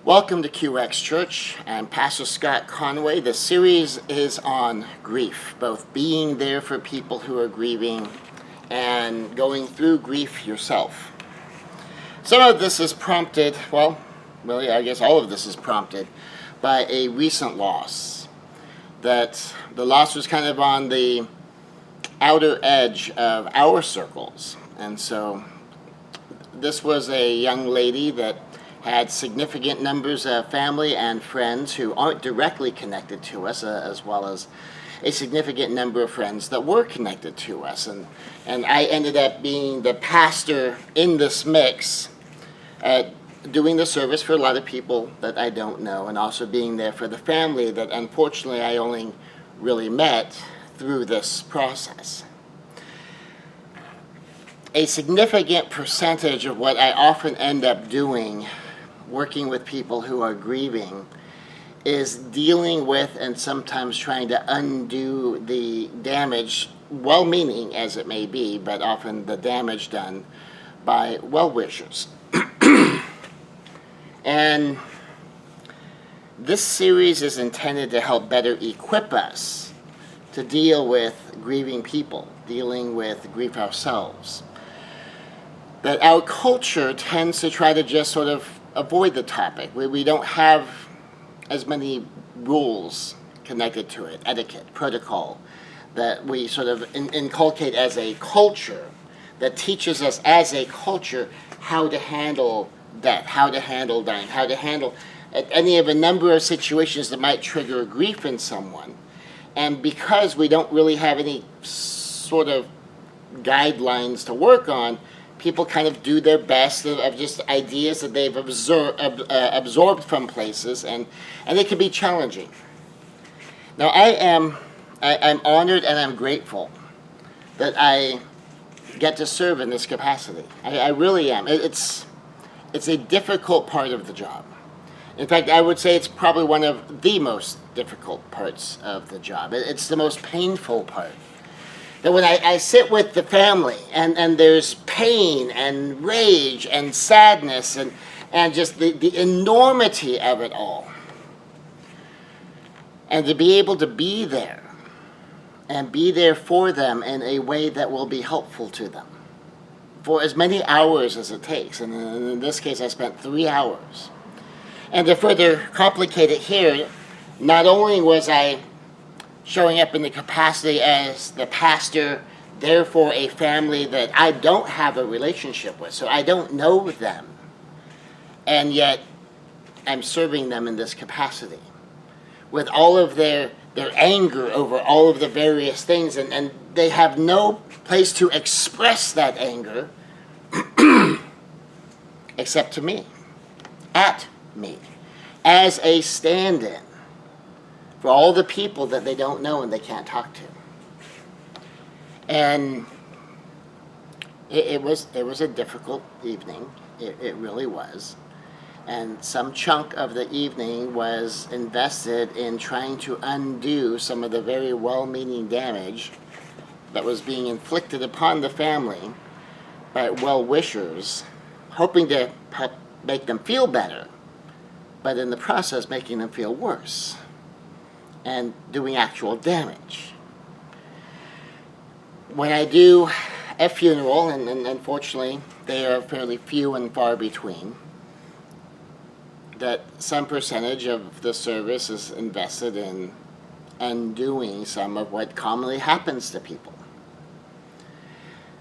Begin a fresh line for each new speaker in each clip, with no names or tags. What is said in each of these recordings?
Welcome to QX Church. I'm Pastor Scott Conway. The series is on grief, both being there for people who are grieving and going through grief yourself. Some of this is prompted, really, I guess all of this is prompted by a recent loss. That the loss was kind of on the outer edge of our circles. And so this was a young lady that had significant numbers of family and friends who aren't directly connected to us, as well as a significant number of friends that were connected to us. And I ended up being the pastor in this mix, doing the service for a lot of people that I don't know, and also being there for the family that unfortunately I only really met through this process. A significant percentage of what I often end up doing working with people who are grieving is dealing with and sometimes trying to undo the damage, well-meaning as it may be, but often the damage done by well-wishers. And this series is intended to help better equip us to deal with grieving people, dealing with grief ourselves. That our culture tends to try to just sort of avoid the topic. We don't have as many rules connected to it, etiquette, protocol, that we sort of inculcate as a culture that teaches us as a culture how to handle death, how to handle dying, how to handle any of a number of situations that might trigger grief in someone. And because we don't really have any sort of guidelines to work on, people kind of do their best of just ideas that they've absorbed from places, and it can be challenging. Now, I'm honored and I'm grateful that I get to serve in this capacity. I really am. It's a difficult part of the job. In fact, I would say it's probably one of the most difficult parts of the job. It's the most painful part. That when I sit with the family and there's pain and rage and sadness and just the enormity of it all, and to be able to be there and be there for them in a way that will be helpful to them for as many hours as it takes. And in this case, I spent 3 hours. And to further complicate it here, not only was I showing up in the capacity as the pastor, therefore a family that I don't have a relationship with, so I don't know them, and yet I'm serving them in this capacity with all of their anger over all of the various things, and they have no place to express that anger except to me, at me, as a stand-in for all the people that they don't know and they can't talk to. And it was a difficult evening. It really was. And some chunk of the evening was invested in trying to undo some of the very well-meaning damage that was being inflicted upon the family by well-wishers, hoping to help make them feel better, but in the process making them feel worse and doing actual damage. When I do a funeral, and unfortunately they are fairly few and far between, that some percentage of the service is invested in undoing some of what commonly happens to people.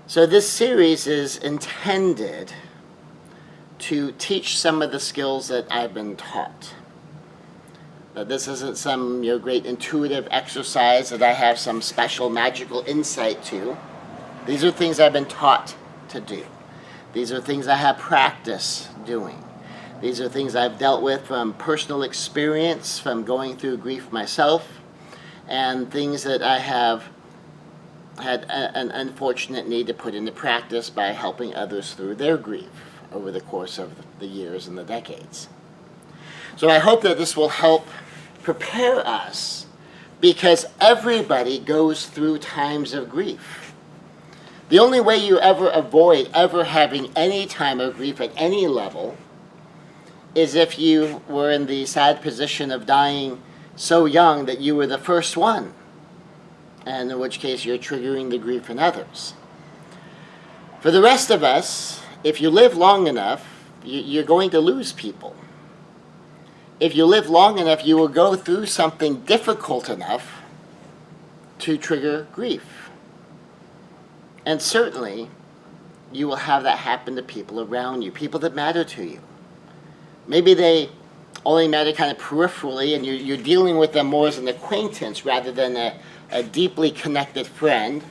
So this series is intended to teach some of the skills that I've been taught. That this isn't some great intuitive exercise that I have some special magical insight to. These are things I've been taught to do. These are things I have practice doing. These are things I've dealt with from personal experience, from going through grief myself, and things that I have had an unfortunate need to put into practice by helping others through their grief over the course of the years and the decades. So I hope that this will help prepare us, because everybody goes through times of grief. The only way you ever avoid ever having any time of grief at any level is if you were in the sad position of dying so young that you were the first one, and in which case you're triggering the grief in others. For the rest of us, if you live long enough, you're going to lose people. If you live long enough, you will go through something difficult enough to trigger grief. And certainly, you will have that happen to people around you, people that matter to you. Maybe they only matter kind of peripherally, and you're dealing with them more as an acquaintance rather than a deeply connected friend,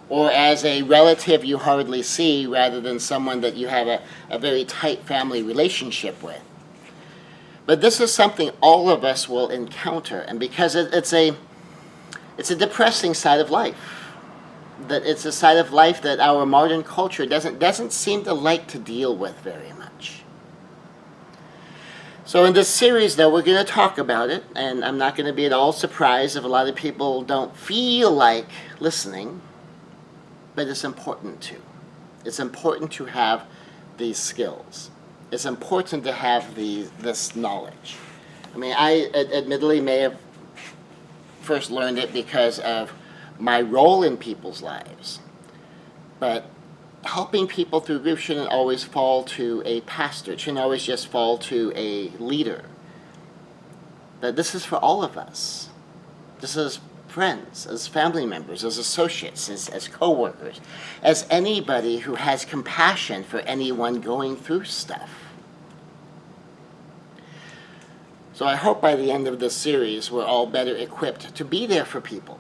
or as a relative you hardly see rather than someone that you have a very tight family relationship with. But this is something all of us will encounter, and because it's a depressing side of life. That it's a side of life that our modern culture doesn't seem to like to deal with very much. So in this series, though, we're going to talk about it, and I'm not going to be at all surprised if a lot of people don't feel like listening, but it's important to. It's important to have these skills. It's important to have this knowledge. I mean, I admittedly may have first learned it because of my role in people's lives. But helping people through grief shouldn't always fall to a pastor. It shouldn't always just fall to a leader. But this is for all of us. This is friends, as family members, as associates, as co-workers, as anybody who has compassion for anyone going through stuff. So I hope by the end of this series we're all better equipped to be there for people.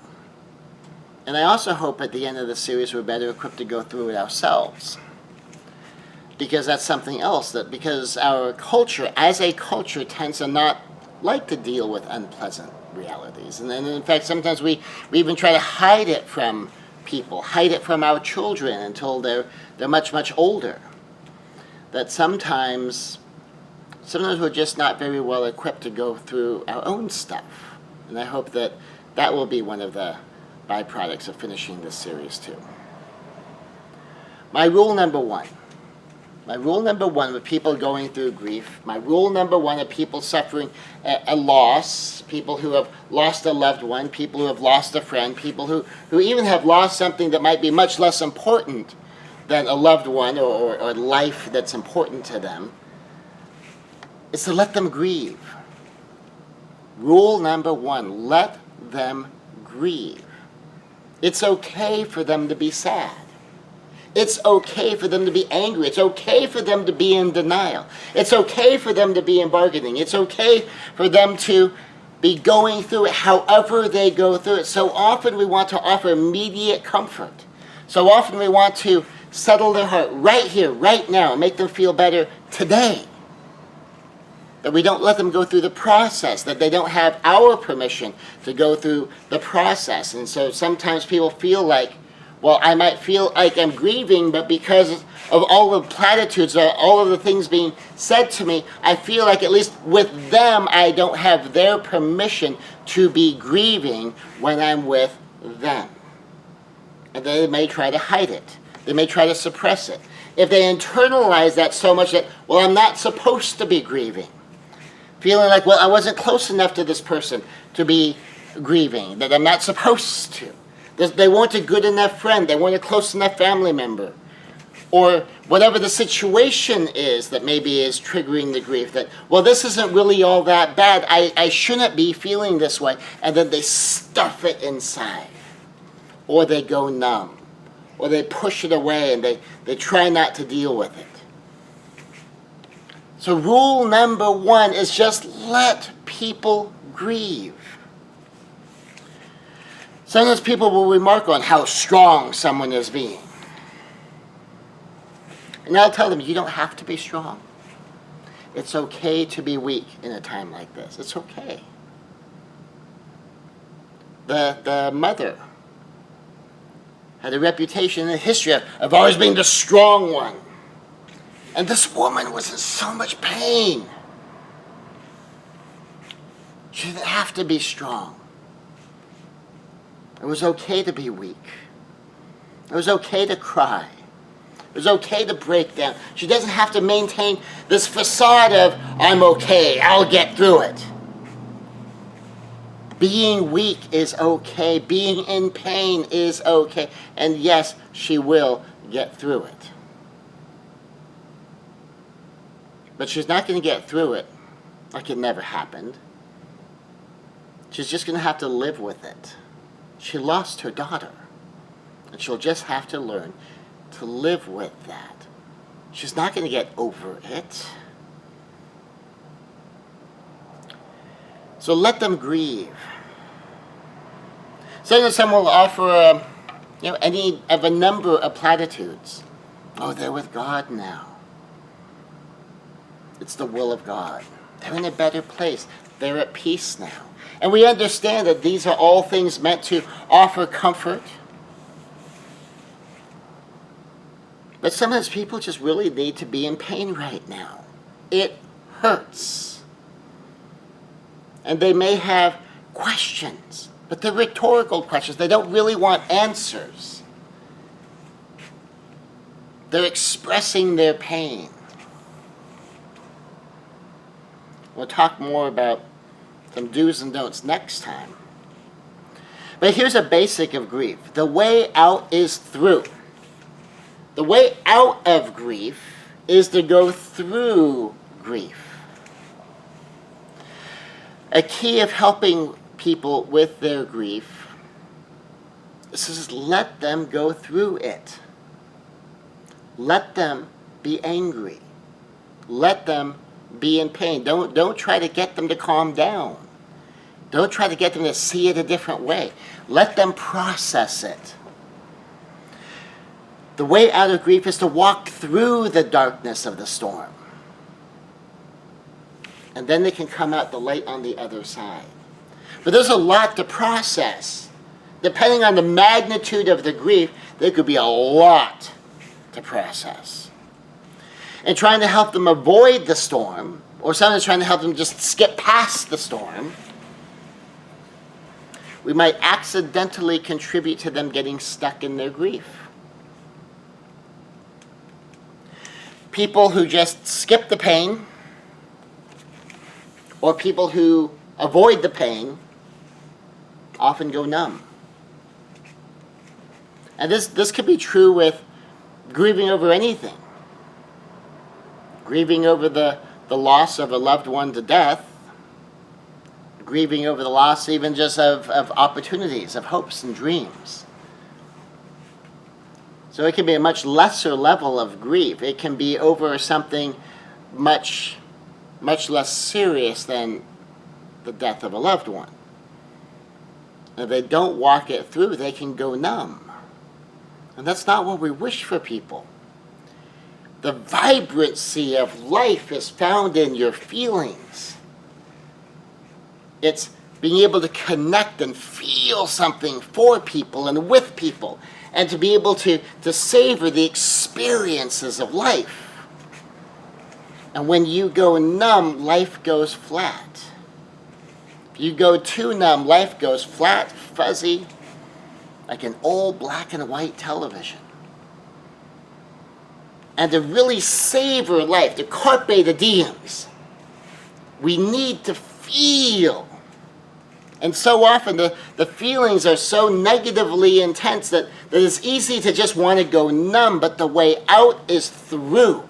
And I also hope at the end of the series we're better equipped to go through it ourselves. Because that's something else, because our culture, as a culture, tends to not like to deal with unpleasant realities. And then, in fact, sometimes we even try to hide it from people, hide it from our children until they're much, much older. That sometimes we're just not very well equipped to go through our own stuff. And I hope that will be one of the byproducts of finishing this series too. My rule number one with people going through grief, my rule number one of people suffering a loss, people who have lost a loved one, people who have lost a friend, people who even have lost something that might be much less important than a loved one or life that's important to them, is to let them grieve. Rule number one, let them grieve. It's okay for them to be sad. It's okay for them to be angry. It's okay for them to be in denial. It's okay for them to be in bargaining. It's okay for them to be going through it however they go through it. So often we want to offer immediate comfort. So often we want to settle their heart right here, right now, and make them feel better today. That we don't let them go through the process, that they don't have our permission to go through the process. And so sometimes people feel like, well, I might feel like I'm grieving, but because of all the platitudes, all of the things being said to me, I feel like at least with them, I don't have their permission to be grieving when I'm with them. And they may try to hide it. They may try to suppress it. If they internalize that so much that, well, I'm not supposed to be grieving. Feeling like, well, I wasn't close enough to this person to be grieving, that I'm not supposed to. They weren't a good enough friend. They weren't a close enough family member. Or whatever the situation is that maybe is triggering the grief, that, well, this isn't really all that bad. I shouldn't be feeling this way. And then they stuff it inside. Or they go numb. Or they push it away and they try not to deal with it. So rule number one is just let people grieve. Sometimes people will remark on how strong someone is being. And I'll tell them, you don't have to be strong. It's okay to be weak in a time like this. It's okay. The mother had a reputation in the history of always being the strong one. And this woman was in so much pain. She didn't have to be strong. It was okay to be weak. It was okay to cry. It It's okay to break down. She doesn't have to maintain this facade of, I'm okay, I'll get through it. Being weak is okay. Being in pain is okay. And yes, she will get through it. But she's not going to get through it like it never happened. She's just going to have to live with it. She lost her daughter. And she'll just have to learn to live with that. She's not going to get over it. So let them grieve. Sometimes someone will offer any of a number of platitudes. Oh, they're with God now. It's the will of God. They're in a better place. They're at peace now. And we understand that these are all things meant to offer comfort. But sometimes people just really need to be in pain right now. It hurts. And they may have questions, but they're rhetorical questions. They don't really want answers. They're expressing their pain. We'll talk more about some do's and don'ts next time. But here's a basic of grief. The way out is through. The way out of grief is to go through grief. A key of helping people with their grief is let them go through it. Let them be angry. Let them be in pain. Don't try to get them to calm down. Don't try to get them to see it a different way. Let them process it. The way out of grief is to walk through the darkness of the storm. And then they can come out the light on the other side. But there's a lot to process. Depending on the magnitude of the grief, there could be a lot to process. And trying to help them avoid the storm, or sometimes trying to help them just skip past the storm, we might accidentally contribute to them getting stuck in their grief. People who just skip the pain, or people who avoid the pain, often go numb. And this could be true with grieving over anything. Grieving over the loss of a loved one to death. Grieving over the loss even just of opportunities, of hopes and dreams. So it can be a much lesser level of grief. It can be over something much less serious than the death of a loved one. If they don't walk it through, they can go numb. And that's not what we wish for people. The vibrancy of life is found in your feelings. It's being able to connect and feel something for people and with people, and to be able to savor the experiences of life. And when you go numb, life goes flat. If you go too numb, life goes flat, fuzzy, like an old black and white television. And to really savor life, to carpe the diems, we need to feel. And so often the feelings are so negatively intense that it's easy to just want to go numb, but the way out is through.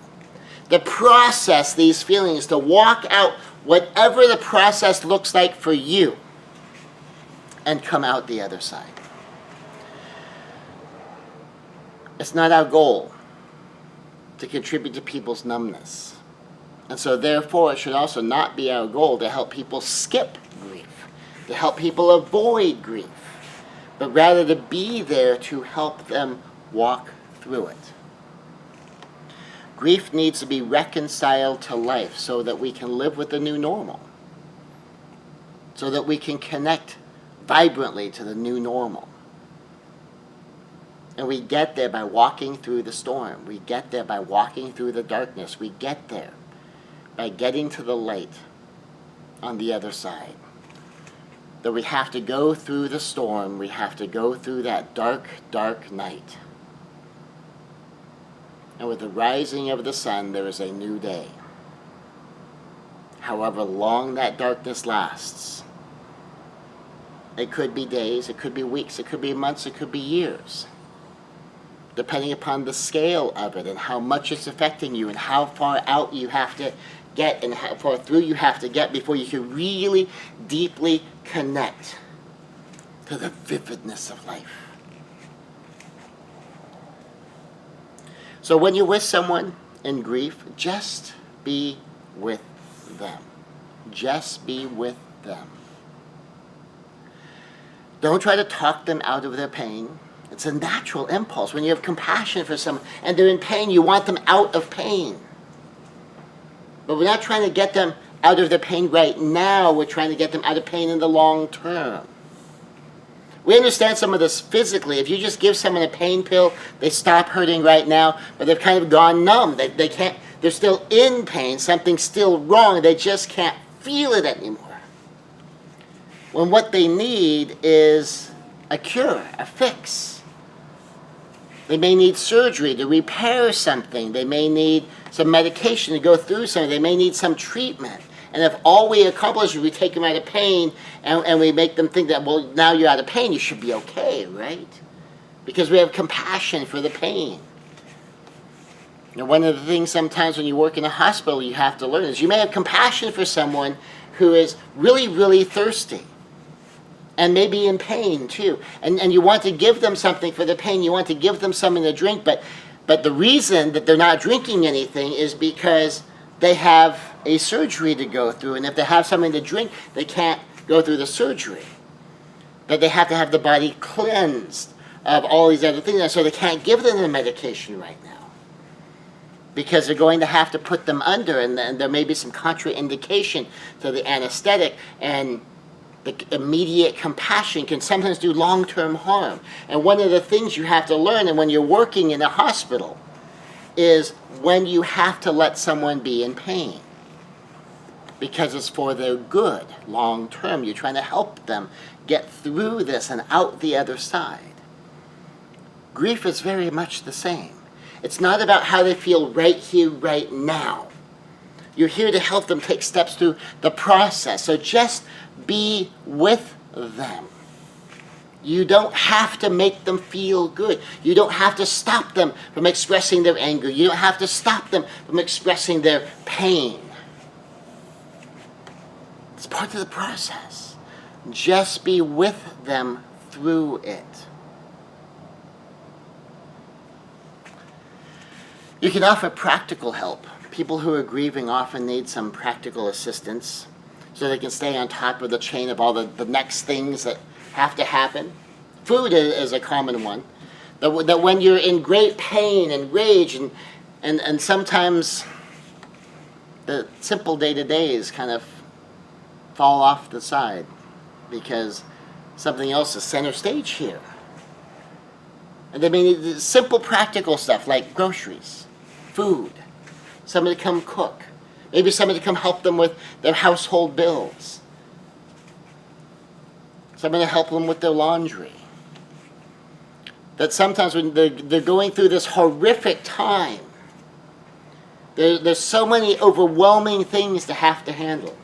To process these feelings, to walk out whatever the process looks like for you, and come out the other side. It's not our goal to contribute to people's numbness. And so therefore it should also not be our goal to help people skip grief, to help people avoid grief, but rather to be there to help them walk through it. Grief needs to be reconciled to life so that we can live with the new normal, so that we can connect vibrantly to the new normal. And we get there by walking through the storm. We get there by walking through the darkness. We get there by getting to the light on the other side. That we have to go through the storm. We have to go through that dark, dark night. And with the rising of the sun, there is a new day. However long that darkness lasts, it could be days, it could be weeks, it could be months, it could be years, depending upon the scale of it and how much it's affecting you and how far out you have to get and how far through you have to get before you can really deeply connect to the vividness of life. So when you're with someone in grief, just be with them. Just be with them. Don't try to talk them out of their pain. It's a natural impulse. When you have compassion for someone and they're in pain, you want them out of pain. But we're not trying to get them out of their pain right now. We're trying to get them out of pain in the long term. We understand some of this physically. If you just give someone a pain pill, they stop hurting right now, but they've kind of gone numb. They can't, they're still in pain. Something's still wrong. They just can't feel it anymore. When what they need is a cure, a fix. They may need surgery to repair something. They may need some medication to go through something. They may need some treatment. And if all we accomplish is we take them out of pain and we make them think that, well, now you're out of pain, you should be okay, right? Because we have compassion for the pain. You know, one of the things sometimes when you work in a hospital you have to learn is you may have compassion for someone who is really, really thirsty and maybe in pain too. And you want to give them something for the pain. You want to give them something to drink, but the reason that they're not drinking anything is because they have a surgery to go through, and if they have something to drink, they can't go through the surgery. But they have to have the body cleansed of all these other things, and so they can't give them the medication right now because they're going to have to put them under, and there may be some contraindication to the anesthetic, and the immediate compassion can sometimes do long-term harm. And one of the things you have to learn, and when you're working in a hospital, is when you have to let someone be in pain. Because it's for their good, long term. You're trying to help them get through this and out the other side. Grief is very much the same. It's not about how they feel right here, right now. You're here to help them take steps through the process. So just be with them. You don't have to make them feel good. You don't have to stop them from expressing their anger. You don't have to stop them from expressing their pain. It's part of the process. Just be with them through it. You can offer practical help. People who are grieving often need some practical assistance so they can stay on top of the chain of all the next things that have to happen. Food is a common one. That when you're in great pain and rage and sometimes the simple day-to-days kind of fall off the side because something else is center stage here. And they mean simple practical stuff like groceries, food, somebody to come cook, maybe somebody to come help them with their household bills, somebody to help them with their laundry. That sometimes when they're going through this horrific time, there's so many overwhelming things to have to handle.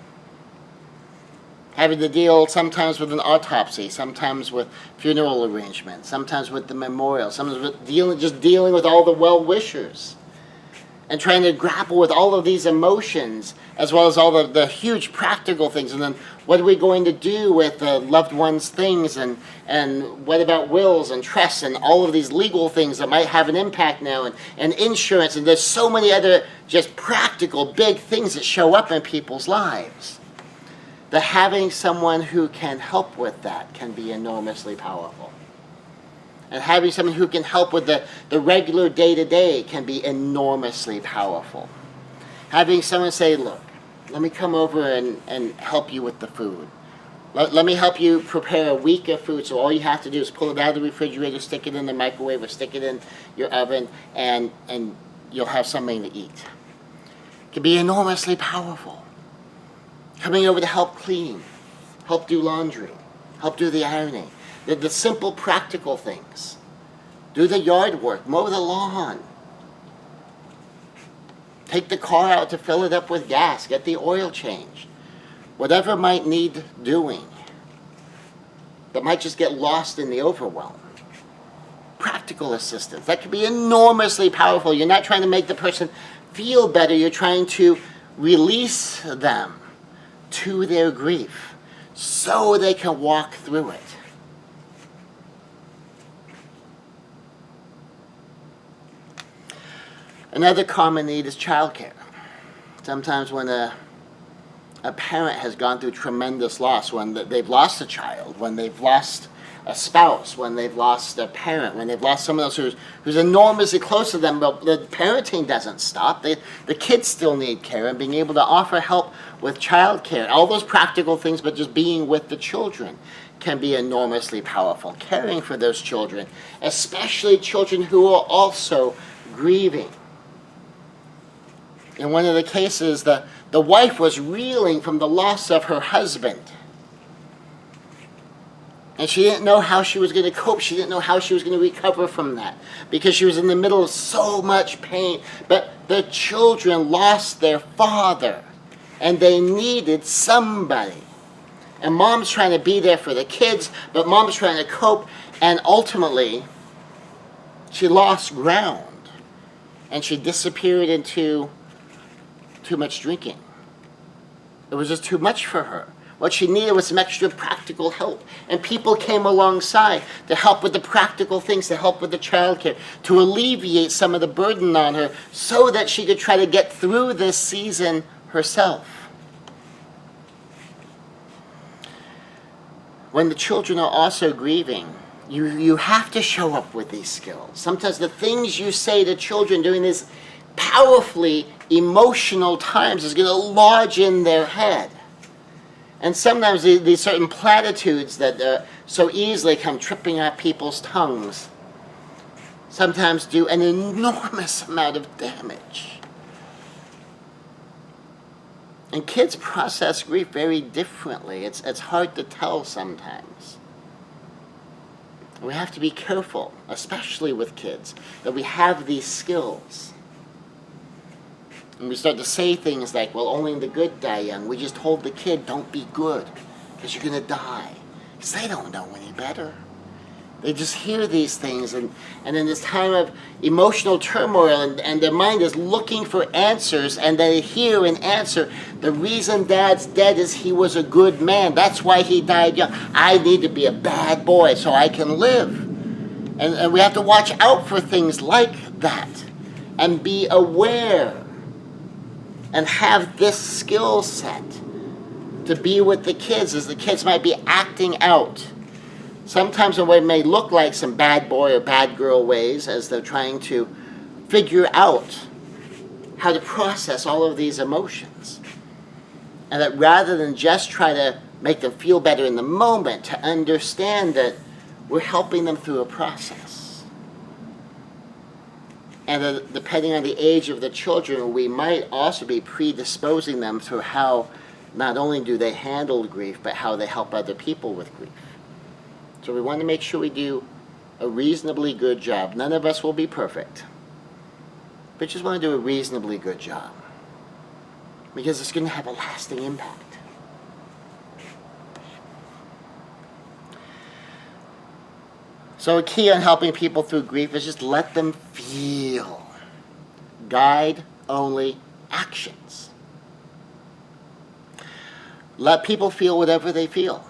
Having to deal sometimes with an autopsy, sometimes with funeral arrangements, sometimes with the memorial, sometimes with dealing with all the well-wishers, and trying to grapple with all of these emotions, as well as all the huge practical things. And then what are we going to do with the loved ones' things, and what about wills and trusts and all of these legal things that might have an impact now, and insurance, and there's so many other just practical big things that show up in people's lives. That having someone who can help with that can be enormously powerful. And having someone who can help with the regular day-to-day can be enormously powerful. Having someone say, look, let me come over and help you with the food. Let me help you prepare a week of food, so all you have to do is pull it out of the refrigerator, stick it in the microwave, or stick it in your oven, and you'll have something to eat. It can be enormously powerful. Coming over to help clean, help do laundry, help do the ironing. The simple practical things. Do the yard work, mow the lawn. Take the car out to fill it up with gas. Get the oil changed. Whatever might need doing that might just get lost in the overwhelm. Practical assistance. That can be enormously powerful. You're not trying to make the person feel better. You're trying to release them to their grief so they can walk through it. Another common need is childcare. Sometimes when a parent has gone through tremendous loss, when they've lost a child, when they've lost a spouse, when they've lost a parent, when they've lost someone else who's enormously close to them, but the parenting doesn't stop. The kids still need care, and being able to offer help with child care, all those practical things, but just being with the children can be enormously powerful. Caring for those children, especially children who are also grieving. In one of the cases, the wife was reeling from the loss of her husband. And she didn't know how she was going to cope. She didn't know how she was going to recover from that because she was in the middle of so much pain. But the children lost their father, and they needed somebody. And mom's trying to be there for the kids, but mom's trying to cope. And ultimately, she lost ground, and she disappeared into too much drinking. It was just too much for her. What she needed was some extra practical help. And people came alongside to help with the practical things, to help with the childcare, to alleviate some of the burden on her so that she could try to get through this season herself. When the children are also grieving, you have to show up with these skills. Sometimes the things you say to children during this powerfully emotional times is going to lodge in their head. And sometimes these certain platitudes that so easily come tripping out people's tongues sometimes do an enormous amount of damage. And kids process grief very differently. It's hard to tell sometimes. We have to be careful, especially with kids, that we have these skills. And we start to say things like, well, only the good die young. We just told the kid, don't be good, because you're going to die. Because they don't know any better. They just hear these things, and in this time of emotional turmoil, and their mind is looking for answers, and they hear an answer. The reason Dad's dead is he was a good man. That's why he died young. I need to be a bad boy so I can live. And we have to watch out for things like that, and be aware and have this skill set to be with the kids as the kids might be acting out. Sometimes in what may look like some bad boy or bad girl ways as they're trying to figure out how to process all of these emotions. And that rather than just try to make them feel better in the moment, to understand that we're helping them through a process. And depending on the age of the children, we might also be predisposing them to how not only do they handle grief, but how they help other people with grief. So we want to make sure we do a reasonably good job. None of us will be perfect, but just want to do a reasonably good job because it's going to have a lasting impact. So a key on helping people through grief is just let them feel. Guide only actions. Let people feel whatever they feel.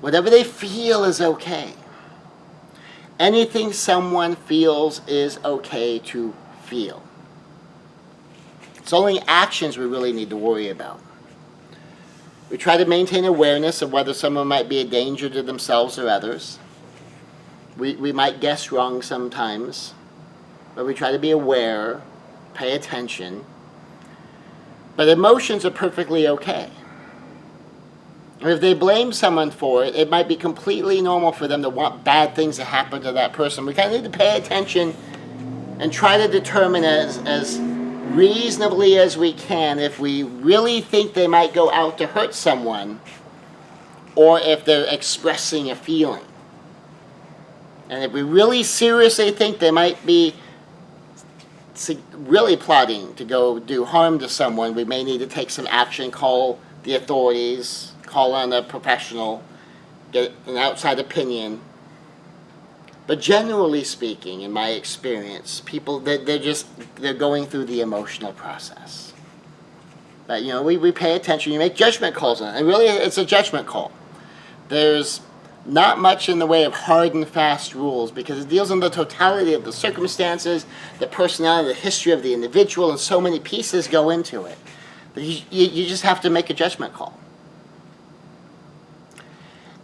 Whatever they feel is okay. Anything someone feels is okay to feel. It's only actions we really need to worry about. We try to maintain awareness of whether someone might be a danger to themselves or others. We might guess wrong sometimes, but we try to be aware, pay attention. But emotions are perfectly okay. And if they blame someone for it, it might be completely normal for them to want bad things to happen to that person. We kind of need to pay attention and try to determine as reasonably as we can if we really think they might go out to hurt someone or if they're expressing a feeling. And if we really seriously think they might be really plotting to go do harm to someone, we may need to take some action, call the authorities, call on a professional, get an outside opinion. But generally speaking, in my experience, people, they're going through the emotional process. But, we pay attention, you make judgment calls on it, and really it's a judgment call. There's not much in the way of hard and fast rules because it deals on the totality of the circumstances, the personality, the history of the individual, and so many pieces go into it. You just have to make a judgment call.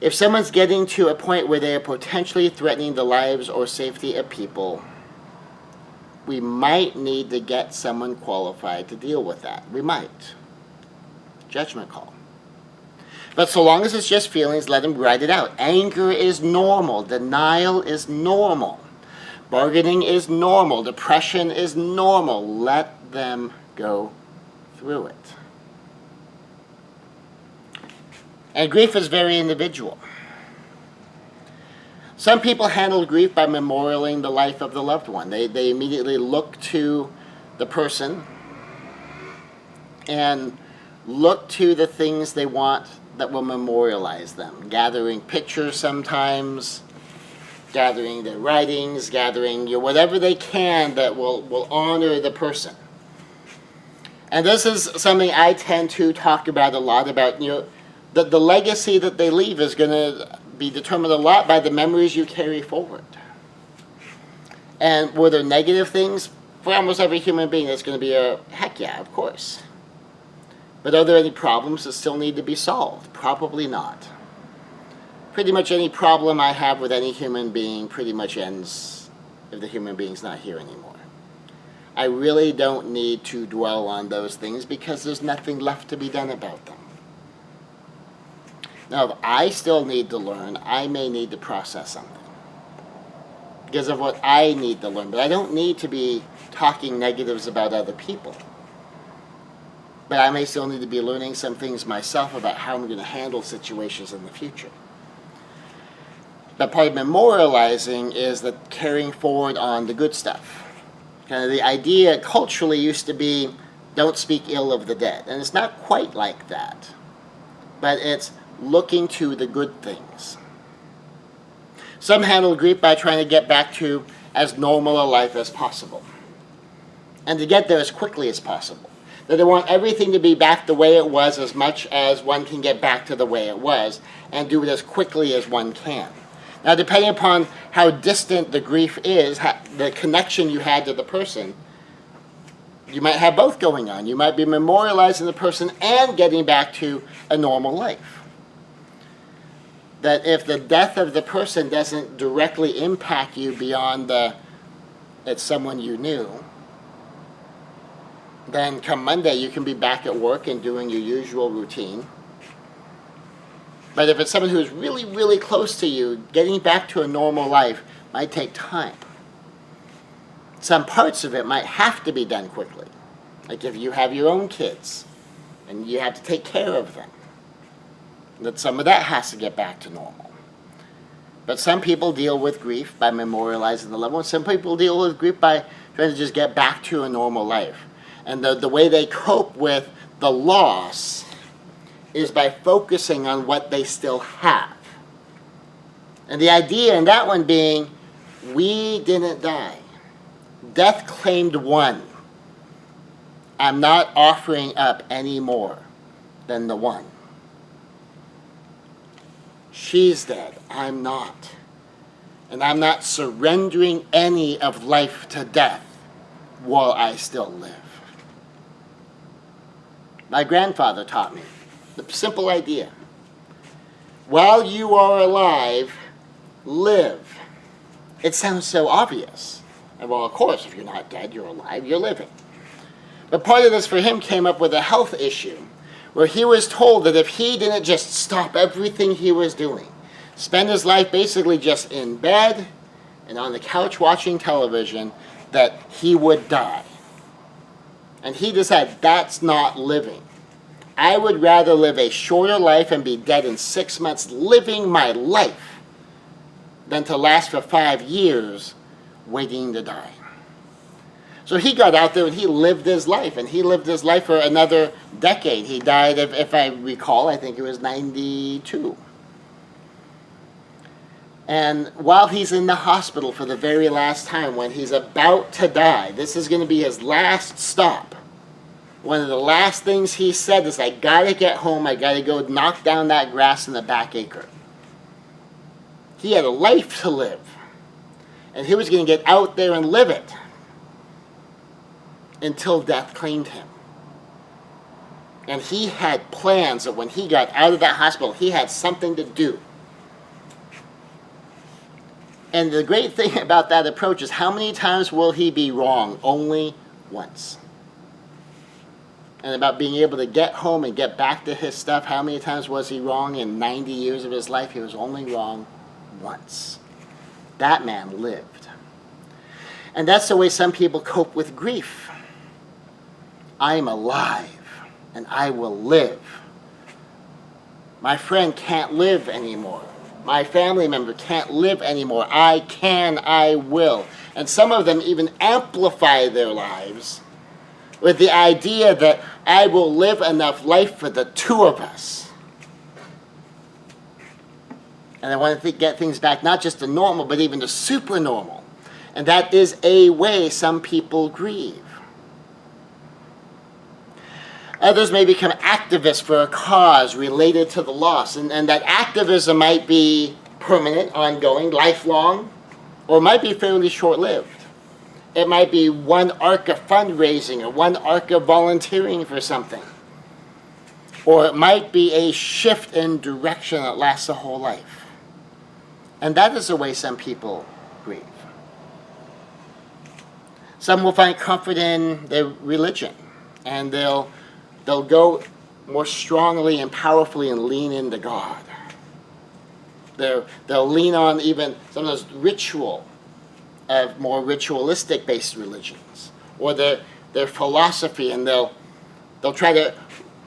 If someone's getting to a point where they are potentially threatening the lives or safety of people, we might need to get someone qualified to deal with that. We might. Judgment call. But so long as it's just feelings, let them write it out. Anger is normal. Denial is normal. Bargaining is normal. Depression is normal. Let them go through it. And grief is very individual. Some people handle grief by memorialing the life of the loved one. They immediately look to the person and look to the things they want that will memorialize them. Gathering pictures sometimes, gathering their writings, gathering whatever they can that will honor the person. And this is something I tend to talk about a lot, about, the legacy that they leave is going to be determined a lot by the memories you carry forward. And were there negative things? For almost every human being, there's going to be a heck yeah, of course. But are there any problems that still need to be solved? Probably not. Pretty much any problem I have with any human being pretty much ends if the human being's not here anymore. I really don't need to dwell on those things because there's nothing left to be done about them. Now, if I still need to learn, I may need to process something because of what I need to learn. But I don't need to be talking negatives about other people. But I may still need to be learning some things myself about how I'm going to handle situations in the future. But part of memorializing is that carrying forward on the good stuff. Kind of the idea culturally used to be, don't speak ill of the dead. And it's not quite like that. But it's looking to the good things. Some handle grief by trying to get back to as normal a life as possible. And to get there as quickly as possible. That they want everything to be back the way it was as much as one can get back to the way it was, and do it as quickly as one can. Now, depending upon how distant the grief is, the connection you had to the person, you might have both going on. You might be memorializing the person and getting back to a normal life. That if the death of the person doesn't directly impact you beyond it's someone you knew, then come Monday you can be back at work and doing your usual routine. But if it's someone who's really, really close to you, getting back to a normal life might take time. Some parts of it might have to be done quickly. Like if you have your own kids and you have to take care of them, that some of that has to get back to normal. But some people deal with grief by memorializing the loved one. Some people deal with grief by trying to just get back to a normal life. And the way they cope with the loss is by focusing on what they still have. And the idea in that one being, we didn't die. Death claimed one. I'm not offering up any more than the one. She's dead. I'm not. And I'm not surrendering any of life to death while I still live. My grandfather taught me the simple idea. While you are alive, live. It sounds so obvious. And well, of course, if you're not dead, you're alive, you're living. But part of this for him came up with a health issue where he was told that if he didn't just stop everything he was doing, spend his life basically just in bed and on the couch watching television, that he would die. And he decided that's not living. I would rather live a shorter life and be dead in 6 months living my life than to last for 5 years waiting to die. So he got out there and he lived his life, and he lived his life for another decade. He died, if I recall, I think it was 92. And while he's in the hospital for the very last time, when he's about to die, this is going to be his last stop. One of the last things he said is, I gotta get home, I gotta go knock down that grass in the back acre. He had a life to live, and he was going to get out there and live it until death claimed him. And he had plans that when he got out of that hospital, he had something to do. And the great thing about that approach is, how many times will he be wrong? Only once. And about being able to get home and get back to his stuff, how many times was he wrong in 90 years of his life? He was only wrong once. That man lived. And that's the way some people cope with grief. I am alive, and I will live. My friend can't live anymore. My family member can't live anymore. I can, I will. And some of them even amplify their lives with the idea that I will live enough life for the two of us. And I want to get things back not just to normal, but even to supernormal. And that is a way some people grieve. Others may become activists for a cause related to the loss. And that activism might be permanent, ongoing, lifelong, or might be fairly short-lived. It might be one arc of fundraising or one arc of volunteering for something. Or it might be a shift in direction that lasts a whole life. And that is the way some people grieve. Some will find comfort in their religion, and they'll go more strongly and powerfully and lean into God. They'll lean on even some of those ritual, of more ritualistic based religions, or their philosophy, and they'll try to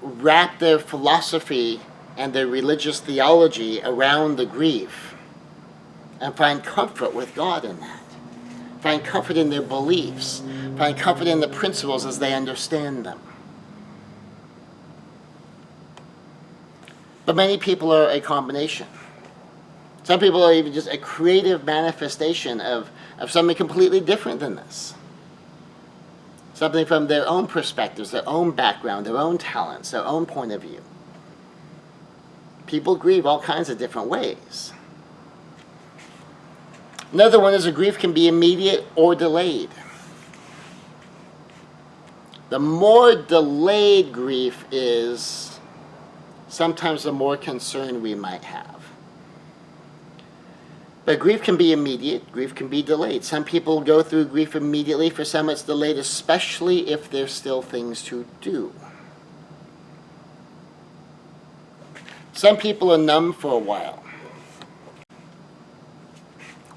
wrap their philosophy and their religious theology around the grief and find comfort with God in that. Find comfort in their beliefs. Find comfort in the principles as they understand them. But many people are a combination. Some people are even just a creative manifestation of something completely different than this. Something from their own perspectives, their own background, their own talents, their own point of view. People grieve all kinds of different ways. Another one is a grief can be immediate or delayed. The more delayed grief is, sometimes the more concern we might have. But grief can be immediate, grief can be delayed. Some people go through grief immediately, for some it's delayed, especially if there's still things to do. Some people are numb for a while,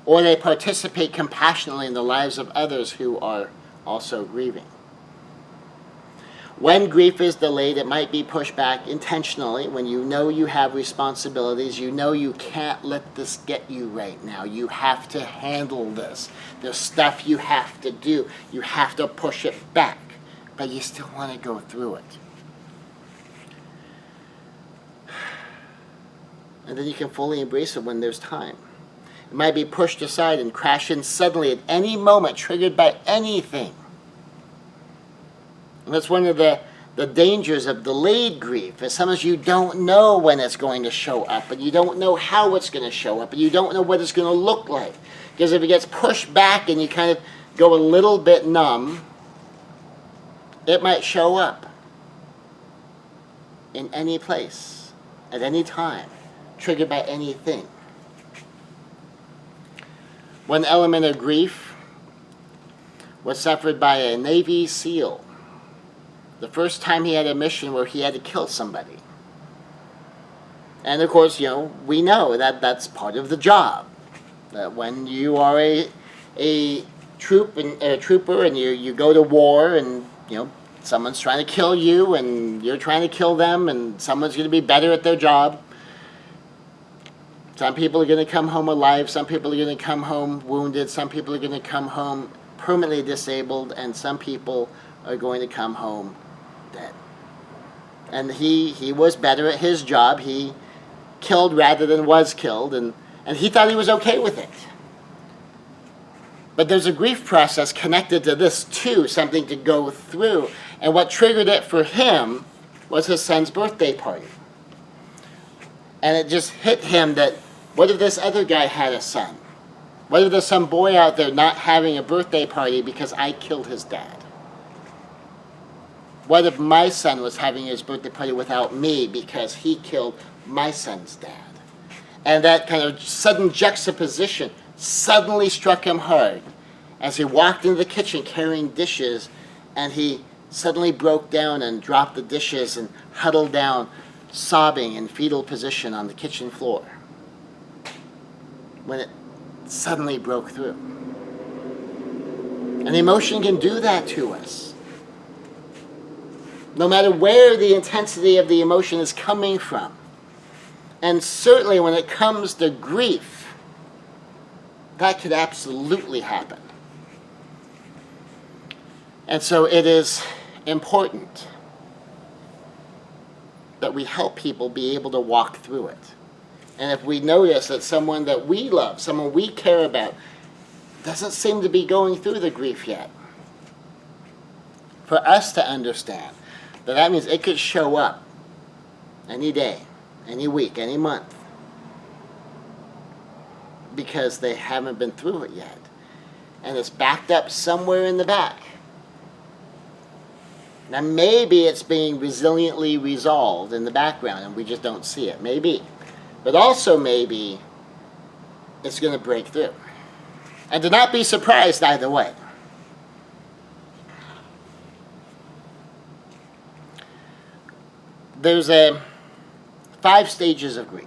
or they participate compassionately in the lives of others who are also grieving. When grief is delayed, it might be pushed back intentionally when you know you have responsibilities. You know you can't let this get you right now. You have to handle this. There's stuff you have to do. You have to push it back, but you still want to go through it. And then you can fully embrace it when there's time. It might be pushed aside and crash in suddenly at any moment, triggered by anything. And that's one of the dangers of delayed grief, is sometimes you don't know when it's going to show up, and you don't know how it's going to show up, and you don't know what it's going to look like. Because if it gets pushed back and you kind of go a little bit numb, it might show up in any place, at any time, triggered by anything. One element of grief was suffered by a Navy SEAL. The first time he had a mission where he had to kill somebody. And of course, we know that that's part of the job. That when you are a trooper and you go to war, and someone's trying to kill you and you're trying to kill them, and someone's going to be better at their job. Some people are going to come home alive. Some people are going to come home wounded. Some people are going to come home permanently disabled, and some people are going to come home dead. And he was better at his job. He killed rather than was killed, and he thought he was okay with it. But there's a grief process connected to this too, something to go through. And what triggered it for him was his son's birthday party. And it just hit him that, what if this other guy had a son? What if there's some boy out there not having a birthday party because I killed his dad? What if my son was having his birthday party without me because he killed my son's dad? And that kind of sudden juxtaposition suddenly struck him hard as he walked into the kitchen carrying dishes, and he suddenly broke down and dropped the dishes and huddled down, sobbing in fetal position on the kitchen floor when it suddenly broke through. And emotion can do that to us. No matter where the intensity of the emotion is coming from. And certainly when it comes to grief, that could absolutely happen. And so it is important that we help people be able to walk through it. And if we notice that someone that we love, someone we care about, doesn't seem to be going through the grief yet, for us to understand that means it could show up any day, any week, any month, because they haven't been through it yet. And it's backed up somewhere in the back. Now maybe it's being resiliently resolved in the background and we just don't see it. Maybe. But also maybe it's going to break through. And do not be surprised either way. There's 5 stages of grief.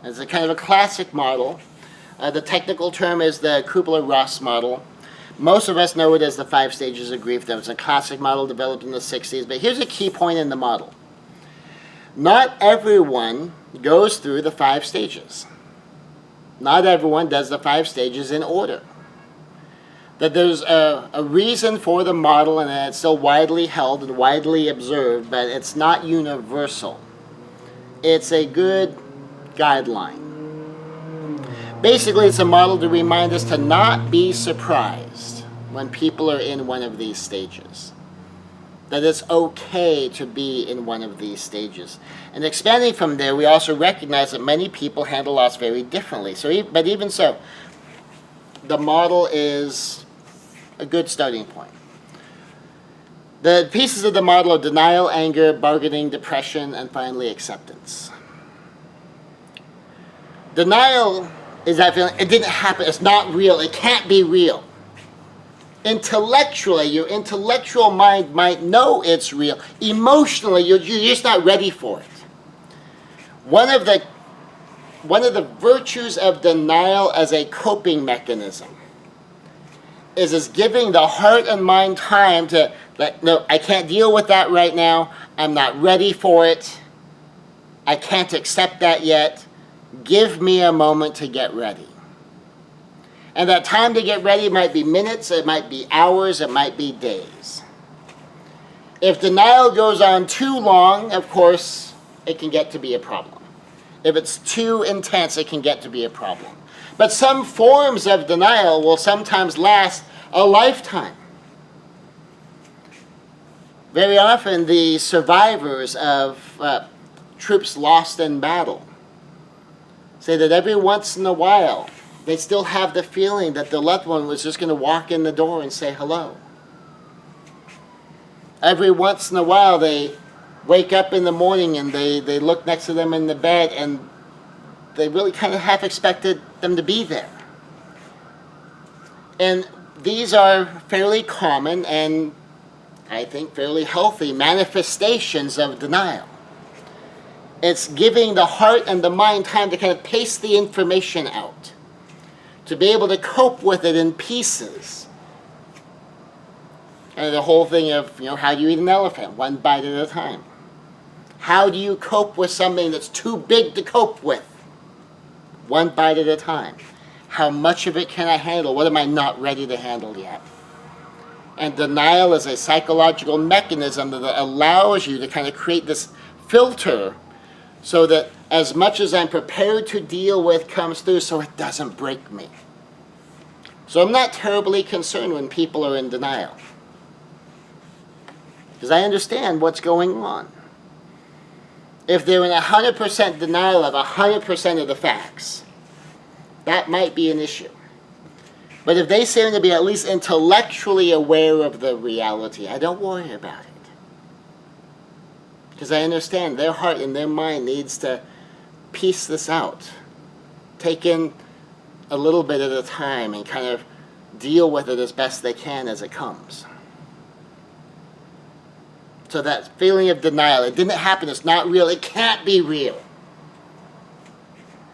It's a kind of a classic model. The technical term is the Kubler-Ross model. Most of us know it as the 5 stages of grief. That was a classic model developed in the 60s. But here's a key point in the model. Not everyone goes through the 5 stages. Not everyone does the 5 stages in order. That there's a reason for the model, and it's still widely held and widely observed, but it's not universal. It's a good guideline. Basically, it's a model to remind us to not be surprised when people are in one of these stages. That it's okay to be in one of these stages. And expanding from there, we also recognize that many people handle loss very differently. But even so, the model is a good starting point. The pieces of the model are denial, anger, bargaining, depression, and finally acceptance. Denial is that feeling, it didn't happen, it's not real, it can't be real. Intellectually, your intellectual mind might know it's real. Emotionally, you're just not ready for it. One of the virtues of denial as a coping mechanism is giving the heart and mind time to, no, I can't deal with that right now. I'm not ready for it. I can't accept that yet. Give me a moment to get ready. And that time to get ready might be minutes, it might be hours, it might be days. If denial goes on too long, of course, it can get to be a problem. If it's too intense, it can get to be a problem. But some forms of denial will sometimes last a lifetime. Very often, the survivors of troops lost in battle say that every once in a while, they still have the feeling that the loved one was just going to walk in the door and say hello. Every once in a while, they wake up in the morning and they look next to them in the bed and they really kind of half expected them to be there. And these are fairly common and I think fairly healthy manifestations of denial. It's giving the heart and the mind time to kind of pace the information out, to be able to cope with it in pieces. And the whole thing of, how do you eat an elephant? One bite at a time. How do you cope with something that's too big to cope with? One bite at a time. How much of it can I handle? What am I not ready to handle yet? And denial is a psychological mechanism that allows you to kind of create this filter so that as much as I'm prepared to deal with comes through so it doesn't break me. So I'm not terribly concerned when people are in denial, because I understand what's going on. If they're in 100% denial of 100% of the facts, that might be an issue. But if they seem to be at least intellectually aware of the reality, I don't worry about it. Because I understand their heart and their mind needs to piece this out. Take in a little bit at a time and kind of deal with it as best they can as it comes. So that feeling of denial, it didn't happen, it's not real, it can't be real,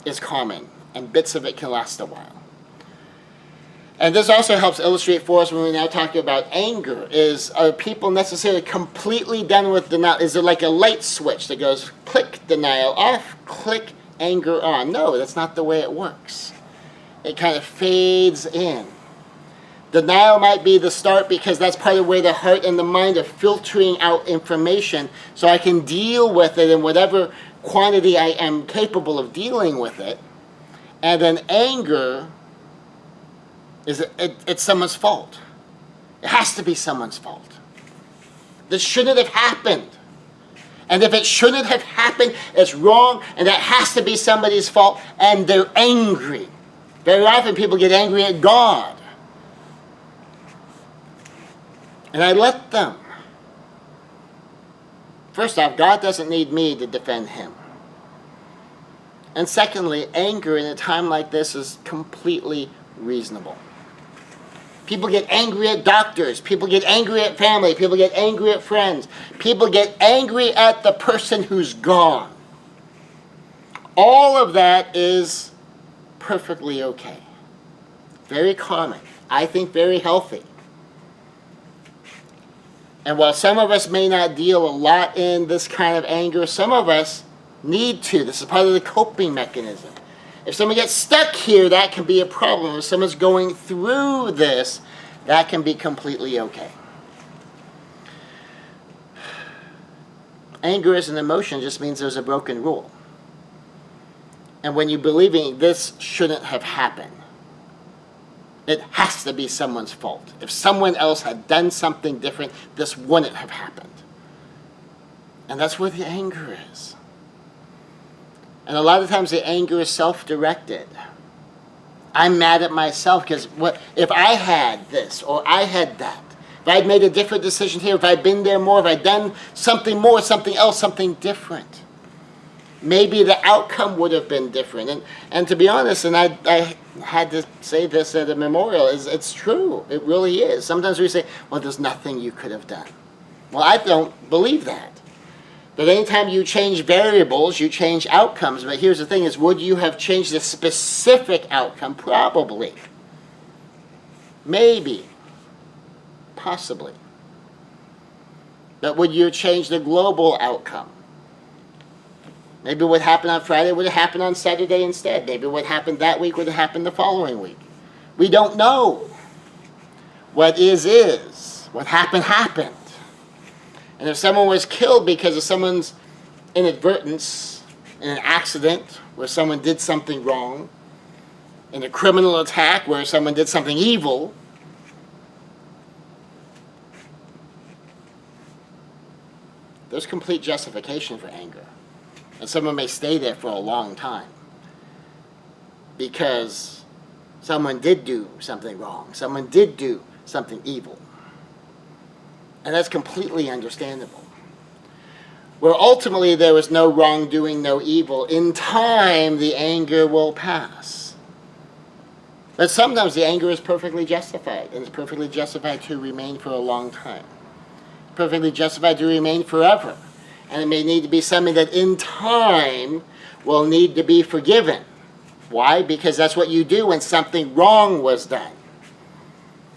is common. And bits of it can last a while. And this also helps illustrate for us when we're now talking about anger. Are people necessarily completely done with denial? Is it like a light switch that goes click denial off, click anger on? No, that's not the way it works. It kind of fades in. Denial might be the start because that's part of where the heart and the mind are filtering out information so I can deal with it in whatever quantity I am capable of dealing with it. And then anger it's someone's fault. It has to be someone's fault. This shouldn't have happened. And if it shouldn't have happened, it's wrong, and that has to be somebody's fault, and they're angry. Very often people get angry at God. And I let them. First off, God doesn't need me to defend him. And secondly, anger in a time like this is completely reasonable. People get angry at doctors. People get angry at family. People get angry at friends. People get angry at the person who's gone. All of that is perfectly okay. Very common. I think very healthy. And while some of us may not deal a lot in this kind of anger, some of us need to. This is part of the coping mechanism. If someone gets stuck here, that can be a problem. If someone's going through this, that can be completely okay. Anger as an emotion just means there's a broken rule. And when you're believing this shouldn't have happened, it has to be someone's fault. If someone else had done something different, this wouldn't have happened. And that's where the anger is. And a lot of times the anger is self-directed. I'm mad at myself because what if I had this or I had that? If I'd made a different decision here, if I'd been there more, if I'd done something more, something else, something different, maybe the outcome would have been different. And to be honest, and I had to say this at a memorial, it's true. It really is. Sometimes we say, well, there's nothing you could have done. Well, I don't believe that. But anytime you change variables, you change outcomes. But here's the thing is, would you have changed the specific outcome? Probably. Maybe. Possibly. But would you change the global outcome? Maybe what happened on Friday would have happened on Saturday instead. Maybe what happened that week would have happened the following week. We don't know. What is. What happened, happened. And if someone was killed because of someone's inadvertence in an accident where someone did something wrong, in a criminal attack where someone did something evil, there's complete justification for anger. And someone may stay there for a long time because someone did do something wrong. Someone did do something evil. And that's completely understandable. Where ultimately there was no wrongdoing, no evil, in time the anger will pass. But sometimes the anger is perfectly justified, and it's perfectly justified to remain for a long time. Perfectly justified to remain forever. And it may need to be something that in time will need to be forgiven. Why? Because that's what you do when something wrong was done.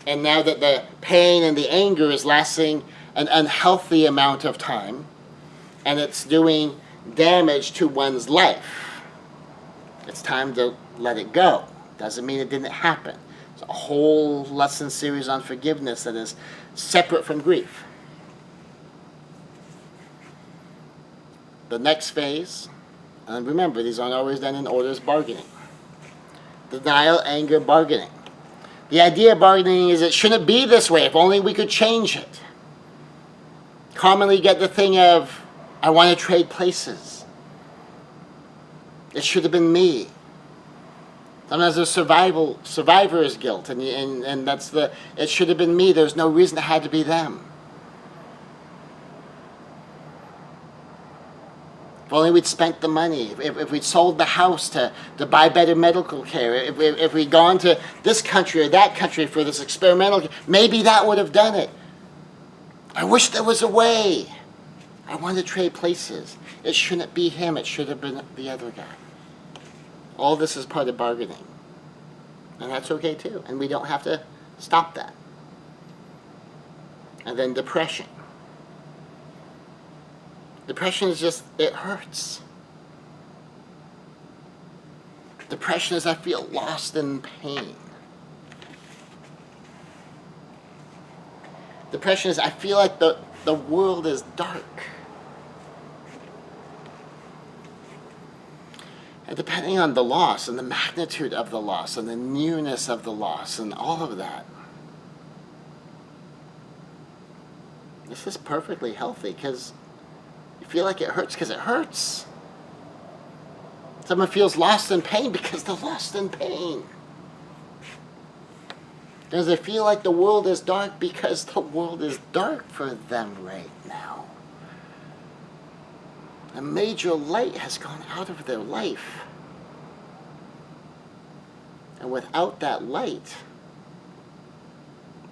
And now that the pain and the anger is lasting an unhealthy amount of time, and it's doing damage to one's life, it's time to let it go. Doesn't mean it didn't happen. It's a whole lesson series on forgiveness that is separate from grief. The next phase, and remember, these aren't always done in order, is bargaining. Denial, anger, bargaining. The idea of bargaining is it shouldn't be this way, if only we could change it. Commonly get the thing of, I want to trade places. It should have been me. Sometimes there's survivor's guilt, and that's it should have been me. There's no reason it had to be them. If only we'd spent the money, if we'd sold the house to buy better medical care, if we'd gone to this country or that country for this experimental, maybe that would have done it. I wish there was a way. I want to trade places. It shouldn't be him, it should have been the other guy. All this is part of bargaining. And that's okay too. And we don't have to stop that. And then depression. Depression is just, it hurts. Depression is I feel lost in pain. Depression is I feel like the world is dark. And depending on the loss and the magnitude of the loss and the newness of the loss and all of that, this is perfectly healthy because you feel like it hurts because it hurts. Someone feels lost in pain because they're lost in pain. Does they feel like the world is dark because the world is dark for them right now? A major light has gone out of their life. And without that light,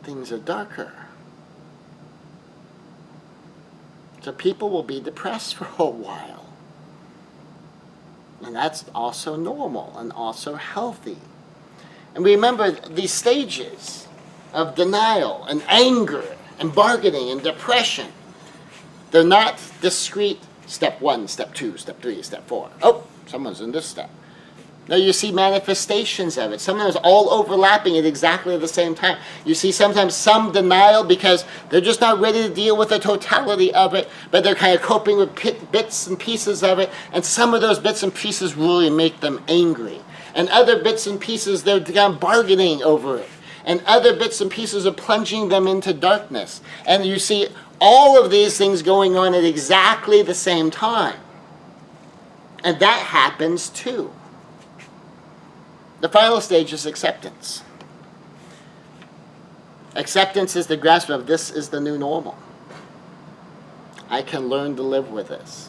things are darker. So people will be depressed for a while. And that's also normal and also healthy. And remember these stages of denial and anger and bargaining and depression. They're not discrete step 1, step 2, step 3, step 4. Oh, someone's in this step. No, you see manifestations of it. Sometimes all overlapping at exactly the same time. You see sometimes some denial because they're just not ready to deal with the totality of it, but they're kind of coping with bits and pieces of it, and some of those bits and pieces really make them angry. And other bits and pieces, they're bargaining over it. And other bits and pieces are plunging them into darkness. And you see all of these things going on at exactly the same time. And that happens too. The final stage is acceptance. Acceptance is the grasp of this is the new normal. I can learn to live with this.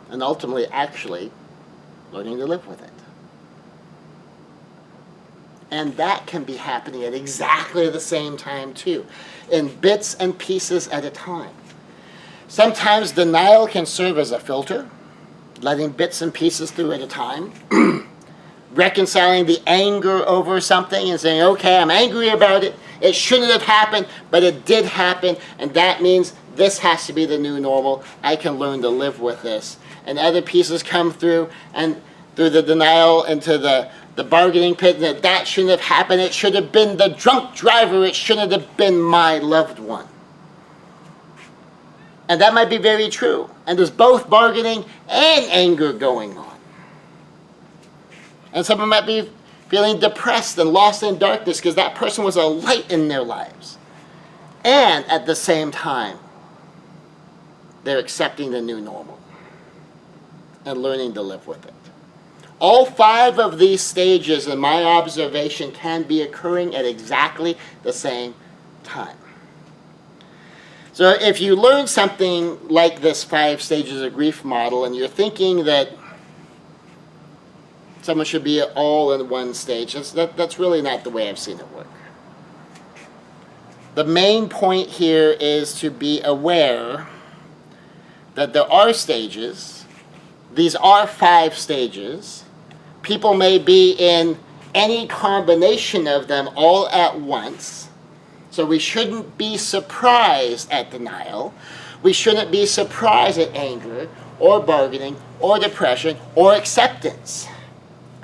And ultimately, actually, learning to live with it. And that can be happening at exactly the same time too, in bits and pieces at a time. Sometimes denial can serve as a filter, letting bits and pieces through at a time, reconciling the anger over something and saying, okay, I'm angry about it, it shouldn't have happened, but it did happen, and that means this has to be the new normal. I can learn to live with this. And other pieces come through, and through the denial into the bargaining pit, that shouldn't have happened. It should have been the drunk driver. It shouldn't have been my loved one. And that might be very true. And there's both bargaining and anger going on. And someone might be feeling depressed and lost in darkness because that person was a light in their lives. And at the same time, they're accepting the new normal and learning to live with it. All 5 of these stages, in my observation, can be occurring at exactly the same time. So if you learn something like this 5 stages of grief model and you're thinking that someone should be all in one stage, that's really not the way I've seen it work. The main point here is to be aware that there are stages. These are 5 stages. People may be in any combination of them all at once. So we shouldn't be surprised at denial. We shouldn't be surprised at anger or bargaining or depression or acceptance.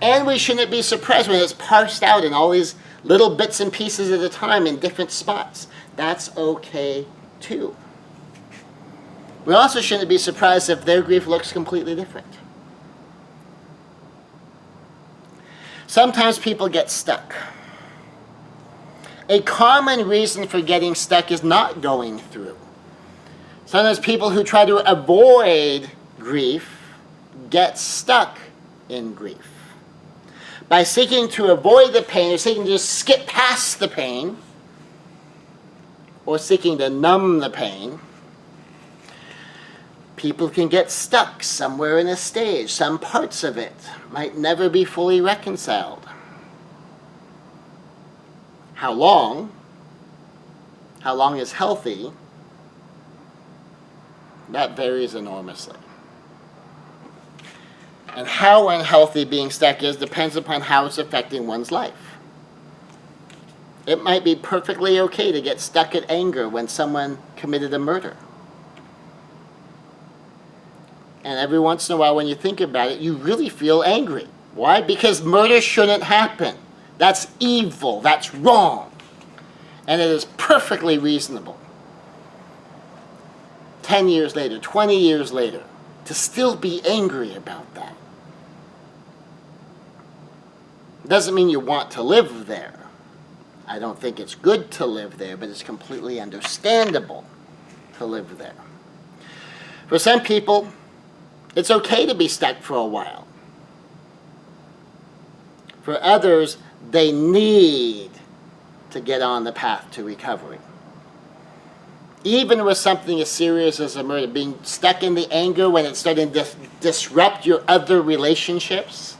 And we shouldn't be surprised when it's parsed out in all these little bits and pieces at a time in different spots. That's okay too. We also shouldn't be surprised if their grief looks completely different. Sometimes people get stuck. A common reason for getting stuck is not going through. Sometimes people who try to avoid grief get stuck in grief. By seeking to avoid the pain, or seeking to just skip past the pain, or seeking to numb the pain, people can get stuck somewhere in a stage. Some parts of it might never be fully reconciled. How long is healthy, that varies enormously. And how unhealthy being stuck is depends upon how it's affecting one's life. It might be perfectly okay to get stuck at anger when someone committed a murder. And every once in a while when you think about it, you really feel angry. Why? Because murder shouldn't happen. That's evil. That's wrong. And it is perfectly reasonable 10 years later, 20 years later, to still be angry about that. Doesn't mean you want to live there. I don't think it's good to live there, but it's completely understandable to live there. For some people, it's okay to be stuck for a while. For others, they need to get on the path to recovery. Even with something as serious as a murder, being stuck in the anger when it's starting to disrupt your other relationships,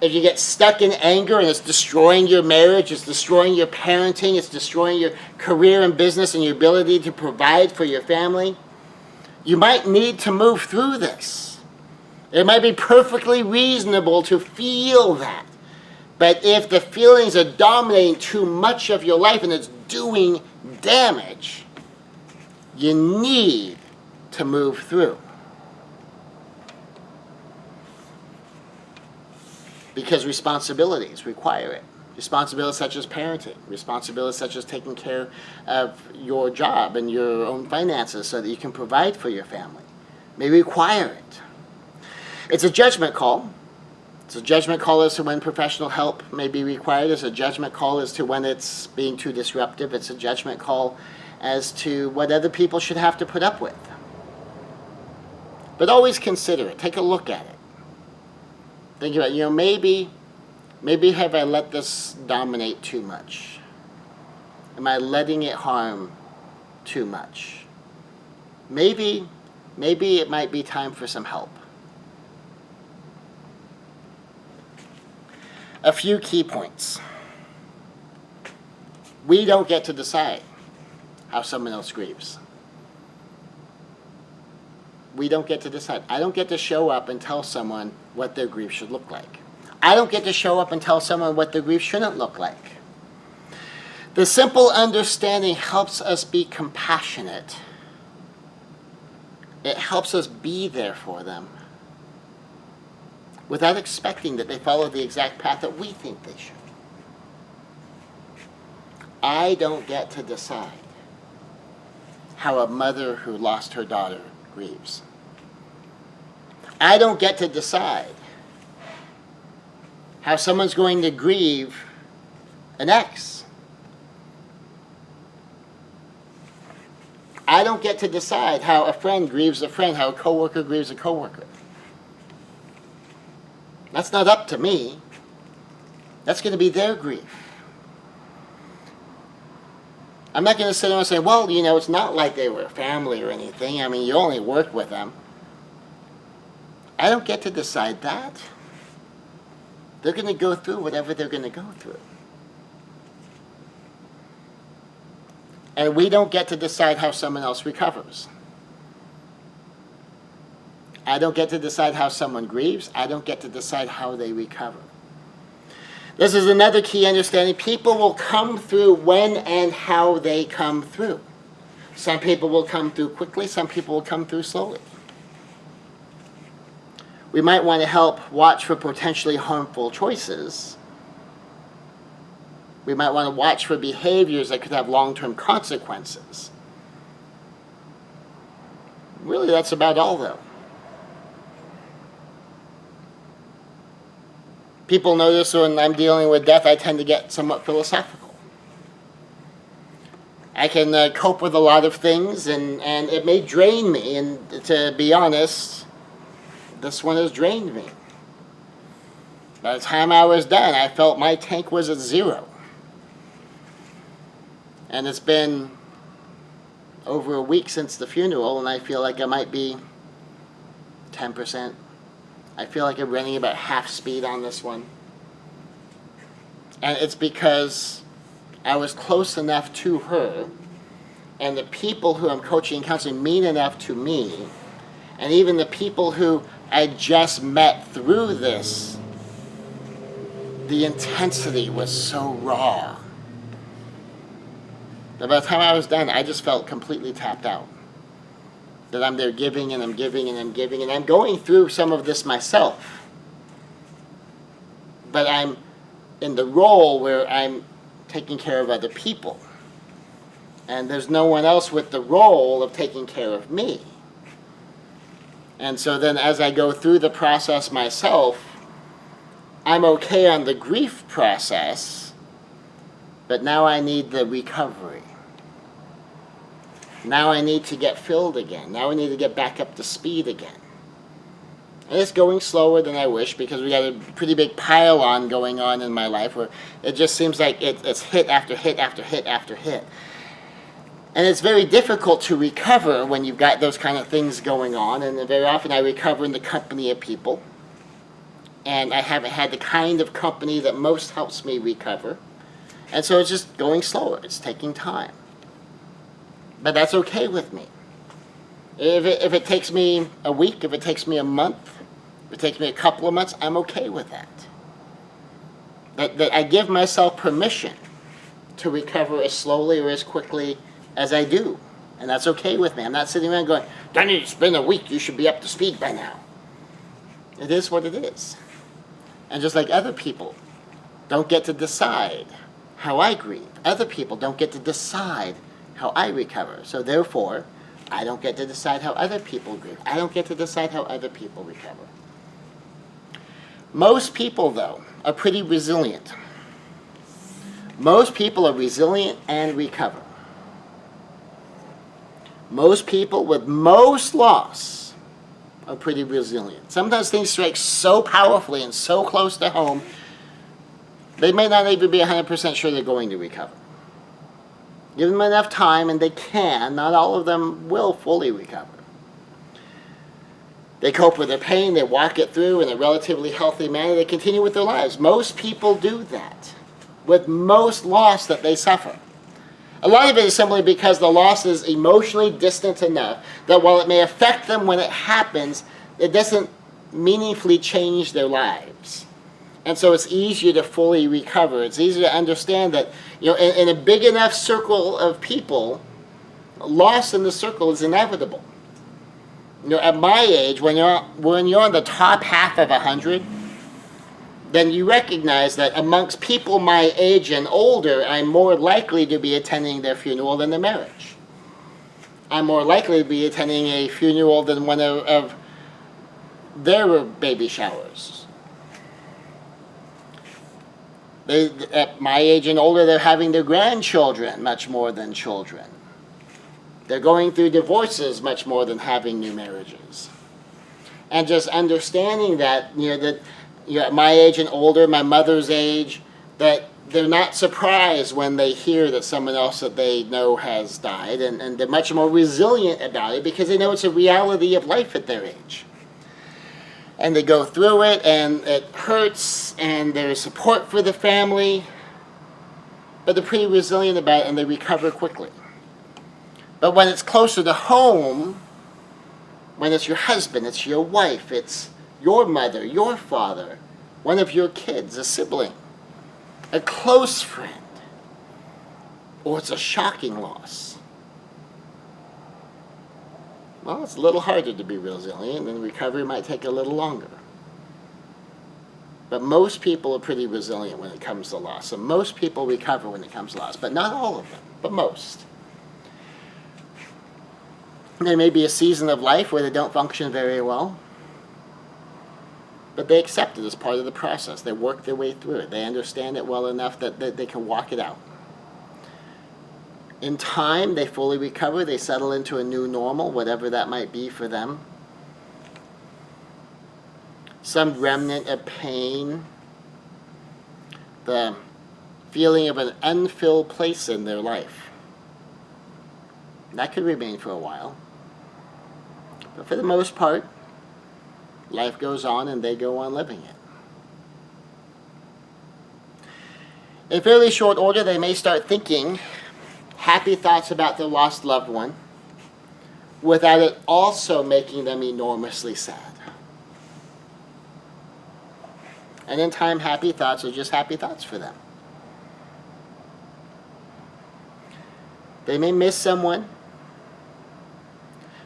if you get stuck in anger and it's destroying your marriage, it's destroying your parenting, it's destroying your career and business and your ability to provide for your family, you might need to move through this. It might be perfectly reasonable to feel that. But if the feelings are dominating too much of your life and it's doing damage, you need to move through. Because responsibilities require it. Responsibilities such as parenting, responsibilities such as taking care of your job and your own finances so that you can provide for your family, may require it. It's a judgment call. It's a judgment call as to when professional help may be required. It's a judgment call as to when it's being too disruptive. It's a judgment call as to what other people should have to put up with. But always consider it. Take a look at it. Think about it. Maybe have I let this dominate too much? Am I letting it harm too much? Maybe it might be time for some help. A few key points. We don't get to decide how someone else grieves. We don't get to decide. I don't get to show up and tell someone what their grief should look like. I don't get to show up and tell someone what their grief shouldn't look like. The simple understanding helps us be compassionate. It helps us be there for them without expecting that they follow the exact path that we think they should. I don't get to decide how a mother who lost her daughter grieves. I don't get to decide how someone's going to grieve an ex. I don't get to decide how a friend grieves a friend, how a coworker grieves a coworker. That's not up to me. That's going to be their grief. I'm not going to sit there and say, well, it's not like they were family or anything. I mean, you only worked with them. I don't get to decide that. They're going to go through whatever they're going to go through. And we don't get to decide how someone else recovers. I don't get to decide how someone grieves. I don't get to decide how they recover. This is another key understanding. People will come through when and how they come through. Some people will come through quickly. Some people will come through slowly. We might want to help watch for potentially harmful choices. We might want to watch for behaviors that could have long-term consequences. Really, that's about all, though. People notice when I'm dealing with death, I tend to get somewhat philosophical. I can cope with a lot of things, and it may drain me, and to be honest, this one has drained me. By the time I was done, I felt my tank was at zero. And it's been over a week since the funeral, and I feel like I might be 10%. I feel like I'm running about half speed on this one. And it's because I was close enough to her, and the people who I'm coaching and counseling mean enough to me, and even the people who I just met through this, the intensity was so raw that by the time I was done, I just felt completely tapped out. That I'm there giving and I'm giving and I'm giving, and I'm going through some of this myself. But I'm in the role where I'm taking care of other people. And there's no one else with the role of taking care of me. And so then as I go through the process myself, I'm okay on the grief process, but now I need the recovery. Now I need to get filled again. Now I need to get back up to speed again. And it's going slower than I wish because we got a pretty big pile-on going on in my life where it just seems like it's hit after hit after hit after hit. And it's very difficult to recover when you've got those kind of things going on. And very often I recover in the company of people. And I haven't had the kind of company that most helps me recover. And so it's just going slower. It's taking time. But that's okay with me. If it takes me a week, if it takes me a month, if it takes me a couple of months, I'm okay with that. That I give myself permission to recover as slowly or as quickly as I do. And that's okay with me. I'm not sitting around going, Danny, it's been a week, you should be up to speed by now. It is what it is. And just like other people don't get to decide how I grieve, other people don't get to decide how I recover. So therefore, I don't get to decide how other people grieve. I don't get to decide how other people recover. Most people, though, are pretty resilient. Most people are resilient and recover. Most people with most loss are pretty resilient. Sometimes things strike so powerfully and so close to home, they may not even be 100% sure they're going to recover. Give them enough time and they can. Not all of them will fully recover. They cope with their pain, they walk it through in a relatively healthy manner, they continue with their lives. Most people do that with most loss that they suffer. A lot of it is simply because the loss is emotionally distant enough that while it may affect them when it happens, it doesn't meaningfully change their lives. And so it's easier to fully recover. It's easier to understand that, in a big enough circle of people, loss in the circle is inevitable. At my age, when you're on the top half of 100, then you recognize that amongst people my age and older, I'm more likely to be attending their funeral than their marriage. I'm more likely to be attending a funeral than one of their baby showers. At my age and older, they're having their grandchildren much more than children. They're going through divorces much more than having new marriages. And just understanding that, at my age and older, my mother's age, that they're not surprised when they hear that someone else that they know has died, and they're much more resilient about it because they know it's a reality of life at their age. And they go through it, and it hurts, and there's support for the family, but they're pretty resilient about it, and they recover quickly. But when it's closer to home, when it's your husband, it's your wife, it's your mother, your father, one of your kids, a sibling, a close friend, or it's a shocking loss, well, it's a little harder to be resilient, and recovery might take a little longer. But most people are pretty resilient when it comes to loss. So most people recover when it comes to loss, but not all of them, but most. There may be a season of life where they don't function very well, but they accept it as part of the process. They work their way through it. They understand it well enough that they can walk it out. In time, they fully recover. They settle into a new normal, whatever that might be for them. Some remnant of pain, the feeling of an unfilled place in their life. That could remain for a while. But for the most part, life goes on and they go on living it. In fairly short order, they may start thinking happy thoughts about their lost loved one without it also making them enormously sad. And in time, happy thoughts are just happy thoughts for them. They may miss someone,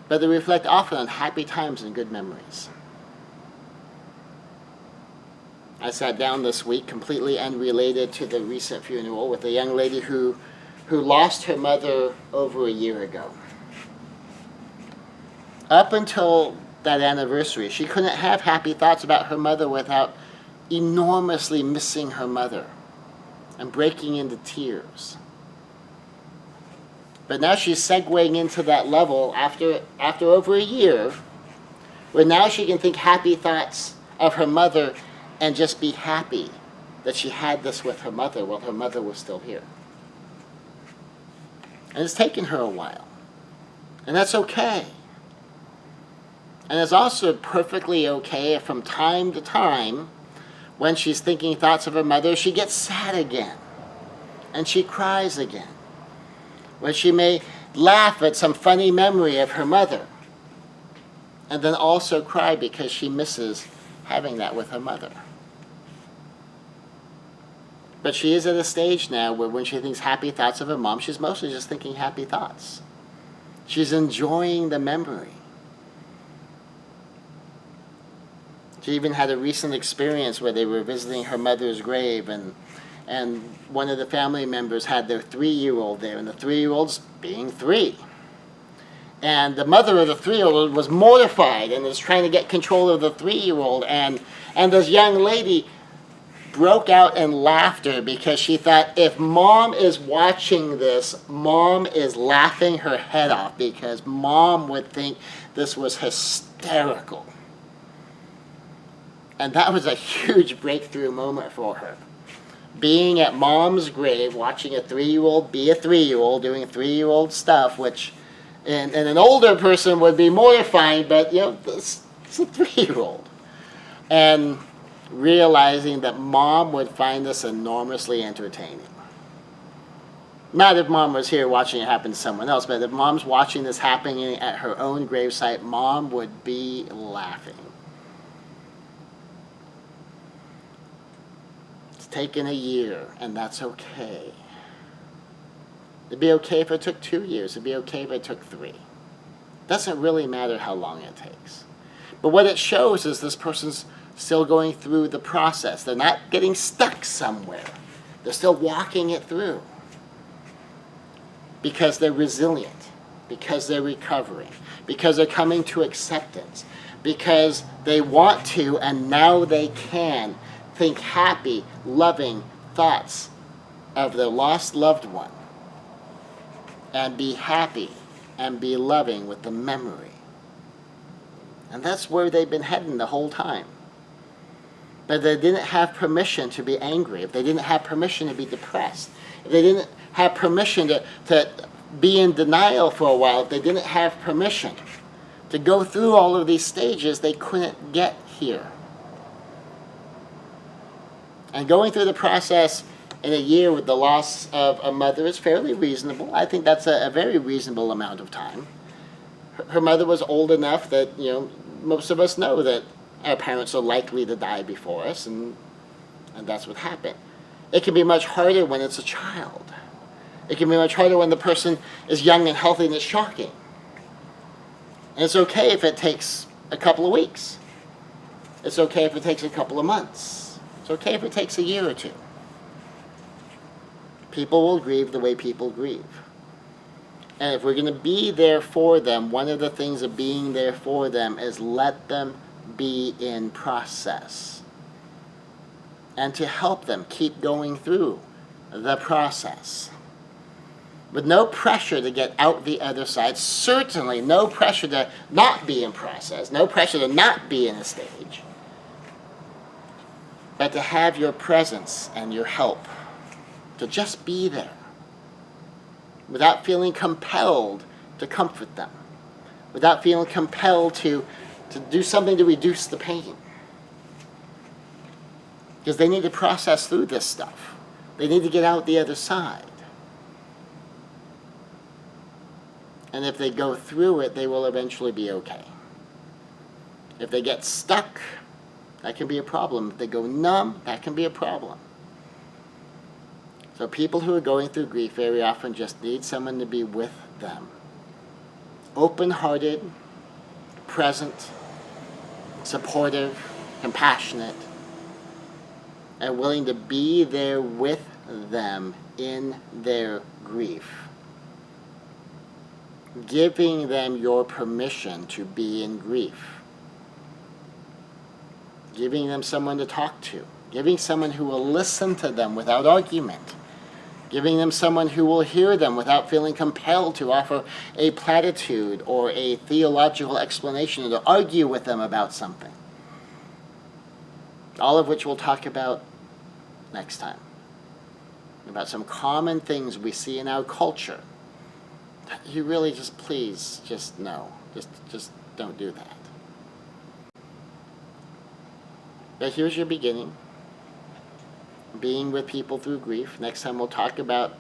but they reflect often on happy times and good memories. I sat down this week, completely unrelated to the recent funeral, with a young lady who lost her mother over a year ago. Up until that anniversary, she couldn't have happy thoughts about her mother without enormously missing her mother and breaking into tears. But now she's segueing into that level after over a year, where now she can think happy thoughts of her mother and just be happy that she had this with her mother while her mother was still here. And it's taken her a while. And that's okay. And it's also perfectly okay if from time to time, when she's thinking thoughts of her mother, she gets sad again. And she cries again. When she may laugh at some funny memory of her mother. And then also cry because she misses having that with her mother. But she is at a stage now where when she thinks happy thoughts of her mom, she's mostly just thinking happy thoughts. She's enjoying the memory. She even had a recent experience where they were visiting her mother's grave, and one of the family members had their 3-year-old there, and the 3-year-old's being 3. And the mother of the 3-year-old was mortified and was trying to get control of the 3-year-old, and this young lady broke out in laughter because she thought, if mom is watching this, mom is laughing her head off because mom would think this was hysterical. And that was a huge breakthrough moment for her. Being at mom's grave, watching a 3-year-old be a 3-year-old, doing 3-year-old stuff, which in an older person would be mortifying, but it's a 3-year-old. And realizing that mom would find this enormously entertaining. Not if mom was here watching it happen to someone else, but if mom's watching this happening at her own gravesite, mom would be laughing. It's taken a year, and that's okay. It'd be okay if it took 2 years. It'd be okay if it took 3. It doesn't really matter how long it takes. But what it shows is this person's still going through the process. They're not getting stuck somewhere. They're still walking it through. Because they're resilient. Because they're recovering. Because they're coming to acceptance. Because they want to, and now they can, think happy, loving thoughts of their lost loved one. And be happy and be loving with the memory. And that's where they've been heading the whole time. But they didn't have permission to be angry, if they didn't have permission to be depressed, if they didn't have permission to be in denial for a while, if they didn't have permission to go through all of these stages, they couldn't get here. And going through the process in a year with the loss of a mother is fairly reasonable. I think that's a very reasonable amount of time. Her mother was old enough that, most of us know that our parents are likely to die before us, and that's what happened. It can be much harder when it's a child. It can be much harder when the person is young and healthy, and it's shocking. And it's okay if it takes a couple of weeks. It's okay if it takes a couple of months. It's okay if it takes a year or two. People will grieve the way people grieve. And if we're going to be there for them, one of the things of being there for them is let them be in process. And to help them keep going through the process. With no pressure to get out the other side, certainly no pressure to not be in process, no pressure to not be in a stage, but to have your presence and your help, to just be there, without feeling compelled to comfort them, without feeling compelled to do something to reduce the pain. Because they need to process through this stuff. They need to get out the other side. And if they go through it, they will eventually be okay. If they get stuck, that can be a problem. If they go numb, that can be a problem. So people who are going through grief very often just need someone to be with them. Open-hearted, present, supportive, compassionate, and willing to be there with them in their grief. Giving them your permission to be in grief. Giving them someone to talk to. Giving someone who will listen to them without argument. Giving them someone who will hear them without feeling compelled to offer a platitude or a theological explanation or to argue with them about something. All of which we'll talk about next time. About some common things we see in our culture. You really just, please, just no. Just don't do that. But here's your beginning. Being with people through grief. Next time we'll talk about,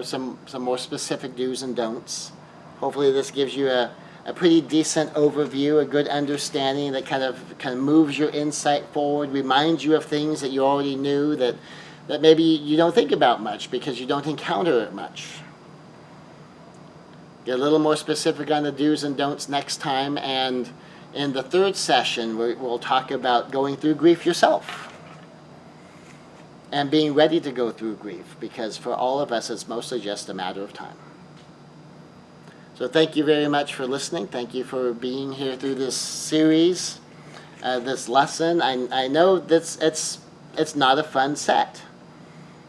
some more specific do's and don'ts. Hopefully this gives you a pretty decent overview, a good understanding that kind of moves your insight forward, reminds you of things that you already knew that maybe you don't think about much because you don't encounter it much. Get a little more specific on the do's and don'ts next time, and in the third session we'll talk about going through grief yourself and being ready to go through grief, because for all of us it's mostly just a matter of time. So thank you very much for listening. Thank you for being here through this series, this lesson. I know it's not a fun set.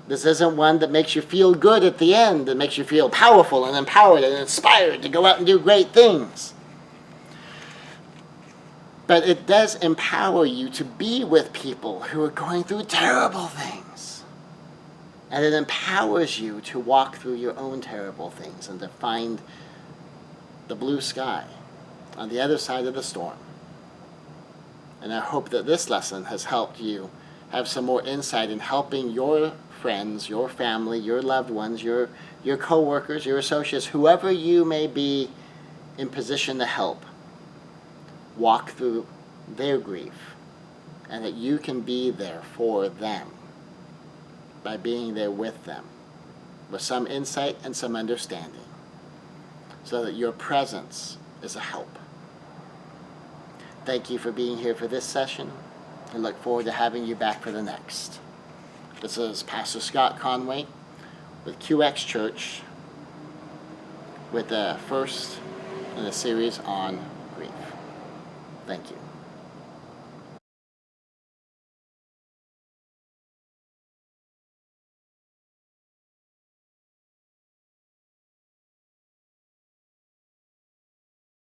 This isn't one that makes you feel good at the end, that makes you feel powerful and empowered and inspired to go out and do great things. But it does empower you to be with people who are going through terrible things. And it empowers you to walk through your own terrible things and to find the blue sky on the other side of the storm. And I hope that this lesson has helped you have some more insight in helping your friends, your family, your loved ones, your co-workers, your associates, whoever you may be in position to help, walk through their grief, and that you can be there for them by being there with them with some insight and some understanding, so that your presence is a help. Thank you for being here for this session, and look forward to having you back for the next. This is Pastor Scott Conway with QX Church with the first in a series on grief. Thank you.